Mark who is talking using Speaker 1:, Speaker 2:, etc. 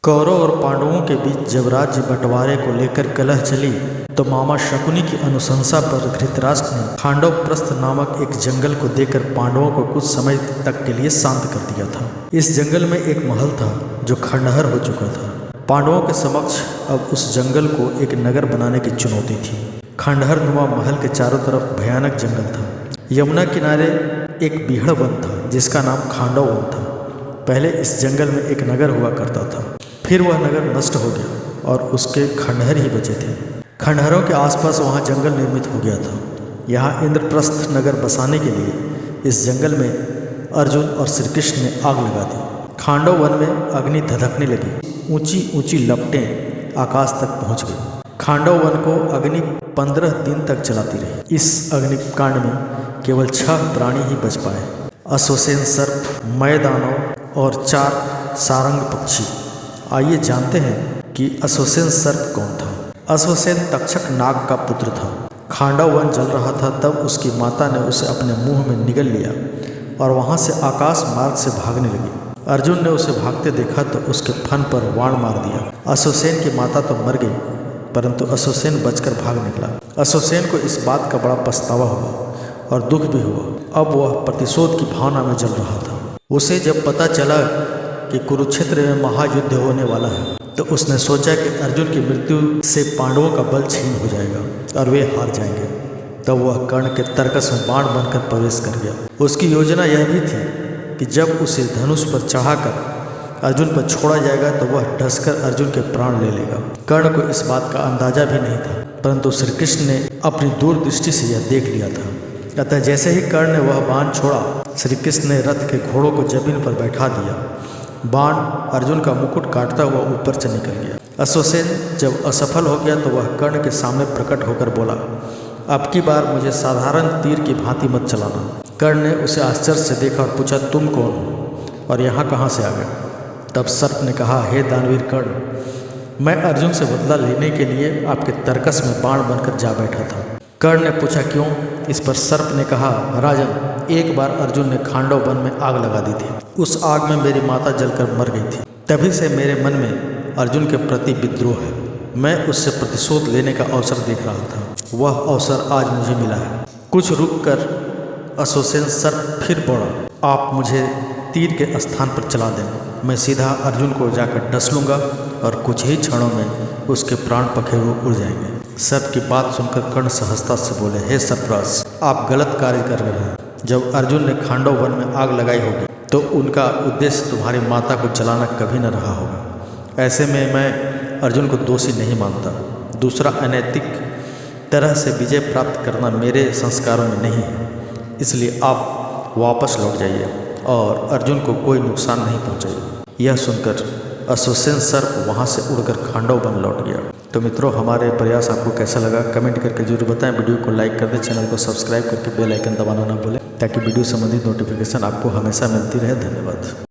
Speaker 1: कौरव और पांडवों के बीच जब राज्य बंटवारे को लेकर कलह चली तो मामा शकुनी की अनुशंसा पर धृतराष्ट्र ने खांडव प्रस्थ नामक एक जंगल को देकर पांडवों को कुछ समय तक के लिए शांत कर दिया था। इस जंगल में एक महल था जो खंडहर हो चुका था। पांडवों के समक्ष अब उस जंगल को एक नगर बनाने की चुनौती थी। खंडहर नुमा महल के चारों तरफ भयानक जंगल था। यमुना किनारे एक बीहड़ वन था जिसका नाम खांडव वन था। पहले इस जंगल में एक नगर हुआ करता था, फिर वह नगर नष्ट हो गया और उसके खंडहर ही बचे थे। खंडहरों के आसपास वहाँ जंगल निर्मित हो गया था। यहाँ इंद्रप्रस्थ नगर बसाने के लिए इस जंगल में अर्जुन और श्री कृष्ण ने आग लगा दी। खांडव वन में अग्नि धधकने लगी। ऊंची ऊंची लपटें आकाश तक पहुँच गई। खांडव वन को अग्नि 15 दिन तक जलाती रही। इस अग्निकांड में केवल 6 प्राणी ही बच पाए, अश्वसेन सर्प, मय दानव और 4 सारंग पक्षी। आइए जानते हैं कि अश्वसेन सर्प कौन था। अश्वसेन तक्षक नाग का पुत्र था। खांडव वन जल रहा था तब उसकी माता ने उसे अपने मुंह में निगल लिया और वहां से आकाश मार्ग से भागने लगी। अर्जुन ने उसे भागते देखा तो उसके फन पर वाण मार दिया। अश्वसेन की माता तो मर गई परंतु अश्वसेन बचकर भाग निकला। अश्वसेन को इस बात का बड़ा पछतावा हुआ और दुख भी हुआ। अब वह प्रतिशोध की भावना में जल रहा था। उसे जब पता चला कि कुरुक्षेत्र में महायुद्ध होने वाला है तो उसने सोचा कि अर्जुन की मृत्यु से पांडवों का बल छीन हो जाएगा और वे हार जाएंगे। तब वह कर्ण के तर्कस में बाण बनकर प्रवेश कर गया। उसकी योजना यह भी थी कि जब उसे धनुष पर चढ़ाकर अर्जुन पर छोड़ा जाएगा तो वह डसकर अर्जुन के प्राण ले लेगा। कर्ण को इस बात का अंदाजा भी नहीं था परंतु श्री कृष्ण ने अपनी दूरदृष्टि से यह देख लिया था। अतः जैसे ही कर्ण ने वह बाण छोड़ा, श्री कृष्ण ने रथ के घोड़ों को जमीन पर बैठा दिया। बाण अर्जुन का मुकुट काटता हुआ ऊपर से निकल गया। अश्वसेन जब असफल हो गया तो वह कर्ण के सामने प्रकट होकर बोला, अब की बार मुझे साधारण तीर की भांति मत चलाना। कर्ण ने उसे आश्चर्य से देखा और पूछा, तुम कौन हो और यहाँ कहाँ से आ गए? तब सर्प ने कहा, हे दानवीर कर्ण, मैं अर्जुन से बदला लेने के लिए आपके तर्कस में बाण बनकर जा बैठा था। कर्ण ने पूछा, क्यों? इस पर सर्प ने कहा, राजन, एक बार अर्जुन ने खांडव वन में आग लगा दी थी। उस आग में मेरी माता जलकर मर गई थी। तभी से मेरे मन में अर्जुन के प्रति विद्रोह है। मैं उससे प्रतिशोध लेने का अवसर देख रहा था। वह अवसर आज मुझे मिला है। कुछ रुककर अश्वसेन सर्प फिर बोला, आप मुझे तीर के स्थान पर चला दें। मैं सीधा अर्जुन को जाकर डस लूँगा और कुछ ही क्षणों में उसके प्राण पखेरु उड़ जाएंगे। सर्प की बात सुनकर कर्ण सहजता से बोले, हे सर्पराज, आप गलत कार्य कर रहे हैं। जब अर्जुन ने खांडव वन में आग लगाई होगी तो उनका उद्देश्य तुम्हारी माता को जलाना कभी न रहा होगा। ऐसे में मैं अर्जुन को दोषी नहीं मानता। दूसरा, अनैतिक तरह से विजय प्राप्त करना मेरे संस्कारों में नहीं है, इसलिए आप वापस लौट जाइए और अर्जुन को कोई नुकसान नहीं पहुंचाइए। यह सुनकर अश्वसेन सर्प वहां से उड़कर खांडव वन लौट गया। तो मित्रों, हमारे प्रयास आपको कैसा लगा कमेंट करके जरूर बताएं। वीडियो को लाइक कर दें, चैनल को सब्सक्राइब करके बेल आइकन दबाना ना भूलें ताकि वीडियो संबंधित नोटिफिकेशन आपको हमेशा मिलती रहे। धन्यवाद।